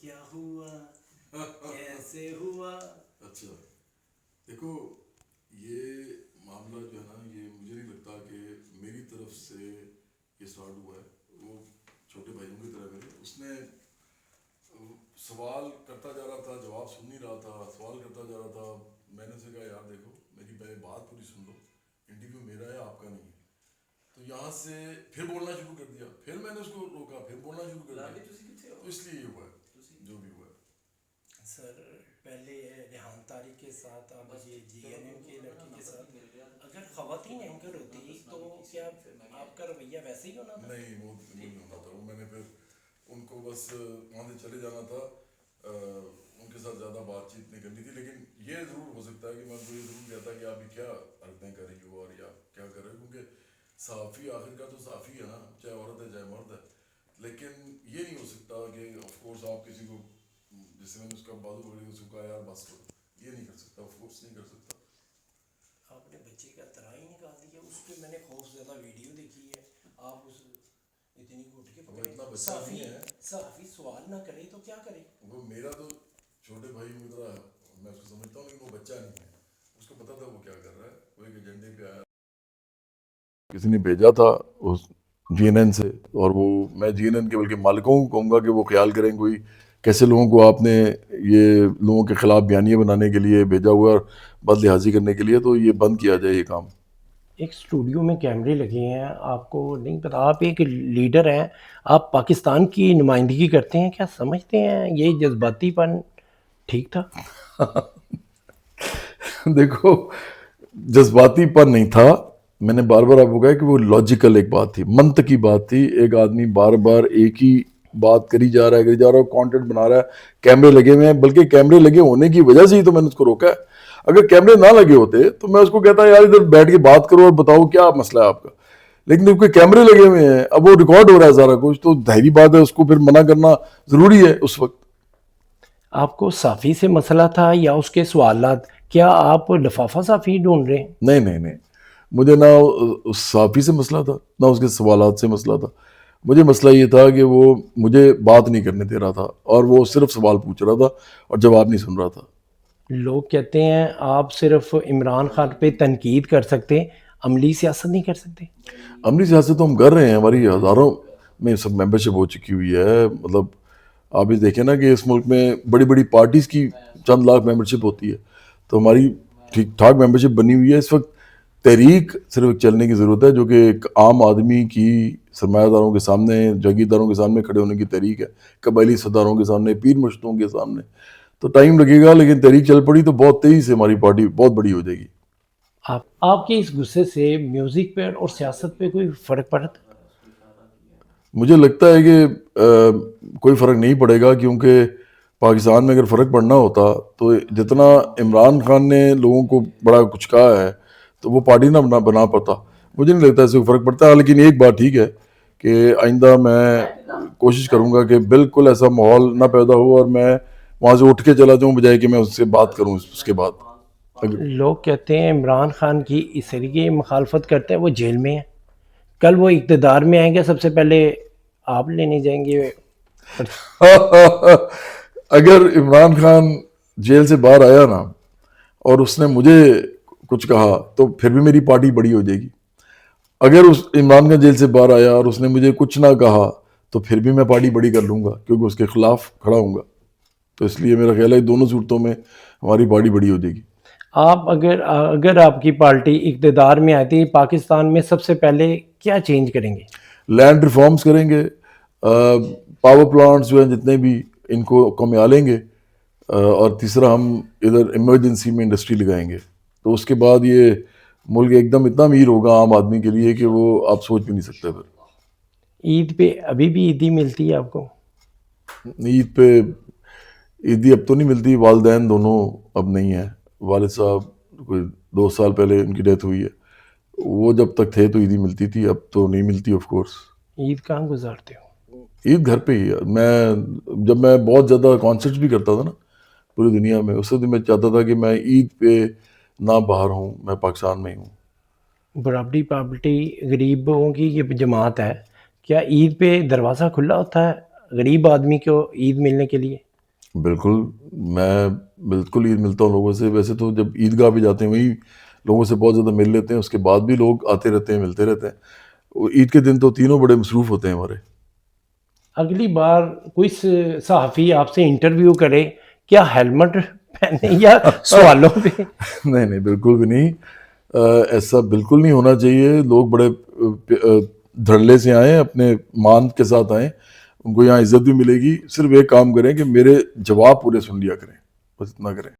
کیا ہوا کیسے ہوا. اچھا دیکھو یہ معاملہ جو ہے نا یہ مجھے نہیں لگتا کہ میری طرف سے یہ اسٹارٹ ہوا ہے. وہ چھوٹے بھائیوں کی طرح میرے اس نے سوال کرتا جا رہا تھا جواب سن نہیں رہا تھا, سوال کرتا جا رہا تھا. میں نے اسے کہا یار دیکھو میری پہلے بات پوری سن لو, انٹرویو میرا ہے آپ کا نہیں ہے. تو یہاں سے پھر بولنا شروع کر دیا, پھر میں نے اس کو روکا, پھر بولنا شروع کر دیا. تو اس لیے یہ ہوا ہے جو بھی ہوا ہے. سر پہلے ریحان طارق کے ساتھ اب یہ جی این ایم کے لڑکی کے ساتھ اگر خواتین اینکر ہوتی تو کیا آپ کا رویہ ویسے ہی ہونا تھا؟ نہیں وہ نہیں ہونا تھا. وہ میں نے پھر ان کو بس وہاں سے چلے جانا تھا, ان کے ساتھ زیادہ بات چیت نہیں کرنی تھی. لیکن یہ ضرور ہو سکتا ہے کہ میں ان کو یہ ضرور کہتا کہ آپ یہ کیا حرکتیں کر رہی ہو اور یا کیا کر رہے ہو, کیونکہ صحافی آخر کا تو صحافی ہے نا, چاہے عورت ہے چاہے مرد ہے. لیکن یہ نہیں ہو سکتا کہ آف کورس آپ کسی کو, جیسے میں نے اس کا بازو پکڑی اس کو کہا یار بس کرو, یہ نہیں کر سکتا, آف کورس نہیں کر سکتا. آپ نے بچے کا طرح ہی نکال دیا اس پہ. میں نے خوف زیادہ ویڈیو دیکھی ہے, آپ اس اتنی گھٹ کے وہ اتنا پکڑے. بچہ نہیں ہے, صحافی سوال نہ کرے تو کیا کرے؟ وہ میرا تو چھوٹے بھائی کی طرح میں اس کو سمجھتا ہوں, لیکن وہ بچہ نہیں ہے. اس کو پتا تھا وہ کیا کر رہا ہے. وہ ایک ایجنڈے پہ آیا, کسی نے بھیجا تھا اس جی این این سے, اور وہ میں جی این این کے بلکہ مالکوں کو کہوں گا کہ وہ خیال کریں کوئی کیسے لوگوں کو آپ نے یہ لوگوں کے خلاف بیانیے بنانے کے لیے بھیجا ہوا ہے, بد لحاظی کرنے کے لیے, تو یہ بند کیا جائے یہ کام. ایک اسٹوڈیو میں کیمرے لگے ہیں, آپ کو نہیں پتا, آپ ایک لیڈر ہیں, آپ پاکستان کی نمائندگی کرتے ہیں, کیا سمجھتے ہیں یہ جذباتی پن ٹھیک تھا؟ دیکھو جذباتی پر نہیں تھا, میں نے بار بار آپ کو کہا کہ وہ لاجیکل ایک بات تھی, منطقی بات تھی. ایک آدمی بار بار ایک ہی بات کری جا رہا ہے, کانٹینٹ بنا رہا ہے, کیمرے لگے ہوئے ہیں, بلکہ کیمرے لگے ہونے کی وجہ سے ہی تو میں نے اس کو روکا ہے. اگر کیمرے نہ لگے ہوتے تو میں اس کو کہتا یار ادھر بیٹھ کے بات کرو اور بتاؤ کیا مسئلہ ہے آپ کا. لیکن کیونکہ کیمرے لگے ہوئے ہیں, اب وہ ریکارڈ ہو رہا ہے سارا کچھ, تو ظاہری بات ہے اس کو پھر منع کرنا ضروری ہے اس وقت. آپ کو صافی سے مسئلہ تھا یا اس کے سوالات؟ کیا آپ لفافہ صافی ڈھونڈ رہے ہیں؟ نہیں, مجھے نہ اس صحافی سے مسئلہ تھا نہ اس کے سوالات سے مسئلہ تھا. مجھے مسئلہ یہ تھا کہ وہ مجھے بات نہیں کرنے دے رہا تھا, اور وہ صرف سوال پوچھ رہا تھا اور جواب نہیں سن رہا تھا. لوگ کہتے ہیں آپ صرف عمران خان پہ تنقید کر سکتے, عملی سیاست نہیں کر سکتے. عملی سیاست تو ہم کر رہے ہیں, ہماری ہزاروں میں سب ممبرشپ ہو چکی ہوئی ہے. مطلب آپ یہ دیکھیں نا کہ اس ملک میں بڑی بڑی پارٹیز کی چند لاکھ ممبرشپ ہوتی ہے, تو ہماری ٹھیک ٹھاک ممبرشپ بنی ہوئی ہے. اس وقت تحریک صرف چلنے کی ضرورت ہے, جو کہ ایک عام آدمی کی سرمایہ داروں کے سامنے, جاگیرداروں کے سامنے کھڑے ہونے کی تحریک ہے, قبائلی سرداروں کے سامنے, پیر مشتوں کے سامنے. تو ٹائم لگے گا, لیکن تحریک چل پڑی تو بہت تیزی سے ہماری پارٹی بہت بڑی ہو جائے گی. آپ کے اس غصے سے میوزک پہ اور سیاست پہ کوئی فرق پڑتا؟ مجھے لگتا ہے کہ کوئی فرق نہیں پڑے گا, کیونکہ پاکستان میں اگر فرق پڑنا ہوتا تو جتنا عمران خان نے لوگوں کو بڑا کچھ کہا ہے تو وہ پارٹی نہ بنا پاتا. مجھے نہیں لگتا اس سے فرق پڑتا ہے. لیکن ایک بات ٹھیک ہے کہ آئندہ میں کوشش کروں گا کہ بالکل ایسا ماحول نہ پیدا ہو اور میں وہاں سے اٹھ کے چلا جاؤں بجائے کہ میں اس سے بات کروں. اس کے بعد لوگ کہتے ہیں عمران خان کی اس طریقے مخالفت کرتے ہیں وہ جیل میں ہیں, کل وہ اقتدار میں آئیں گے سب سے پہلے آپ لینے جائیں گے. اگر عمران خان جیل سے باہر آیا نا اور اس نے مجھے کچھ کہا تو پھر بھی میری پارٹی بڑی ہو جائے گی. اگر اس عمران خان جیل سے باہر آیا اور اس نے مجھے کچھ نہ کہا تو پھر بھی میں پارٹی بڑی کر لوں گا, کیونکہ اس کے خلاف کھڑا ہوں گا. تو اس لیے میرا خیال ہے دونوں صورتوں میں ہماری پارٹی بڑی ہو جائے گی. آپ اگر آپ کی پارٹی اقتدار میں آتی پاکستان میں سب سے پہلے کیا چینج کریں گے؟ لینڈ ریفارمز کریں گے, پاور پلانٹس جو ہیں جتنے بھی ان کو کمیالیں گے, اور تیسرا ہم ادھر ایمرجنسی میں انڈسٹری لگائیں گے. تو اس کے بعد یہ ملک ایک دم اتنا امیر ہوگا عام آدمی کے لیے کہ وہ آپ سوچ بھی نہیں سکتے. پھر عید پہ ابھی بھی عیدی ملتی ہے آپ کو؟ عید پہ عیدی اب تو نہیں ملتی, والدین دونوں اب نہیں ہیں. والد صاحب کوئی 2 سال پہلے ان کی ڈیتھ ہوئی ہے, وہ جب تک تھے تو عیدی ملتی تھی, اب تو نہیں ملتی آف کورس. عید کہاں گزارتے ہو؟ عید گھر پہ ہی ہے. جب میں بہت زیادہ کانسرٹس بھی کرتا تھا نا پوری دنیا میں, اس وقت میں چاہتا تھا کہ میں عید پہ نہ باہر ہوں, میں پاکستان میں ہی ہوں. برابری پارٹی غریبوں کی یہ جماعت ہے, کیا عید پہ دروازہ کھلا ہوتا ہے غریب آدمی کو عید ملنے کے لیے؟ بالکل، میں بالکل عید ملتا ہوں لوگوں سے. ویسے تو جب عیدگاہ پہ جاتے ہیں وہیں لوگوں سے بہت زیادہ مل لیتے ہیں, اس کے بعد بھی لوگ آتے رہتے ہیں, ملتے رہتے ہیں. عید کے دن تو تینوں بڑے مصروف ہوتے ہیں ہمارے. اگلی بار کوئی صحافی آپ سے انٹرویو کرے, کیا ہیلمٹ پہنے یا سوالوں پہ؟ نہیں نہیں, بالکل بھی نہیں. ایسا بالکل نہیں ہونا چاہیے. لوگ بڑے دھڑلے سے آئیں, اپنے مان کے ساتھ آئیں, ان کو یہاں عزت بھی ملے گی. صرف ایک کام کریں کہ میرے جواب پورے سن لیا کریں, بس اتنا کریں.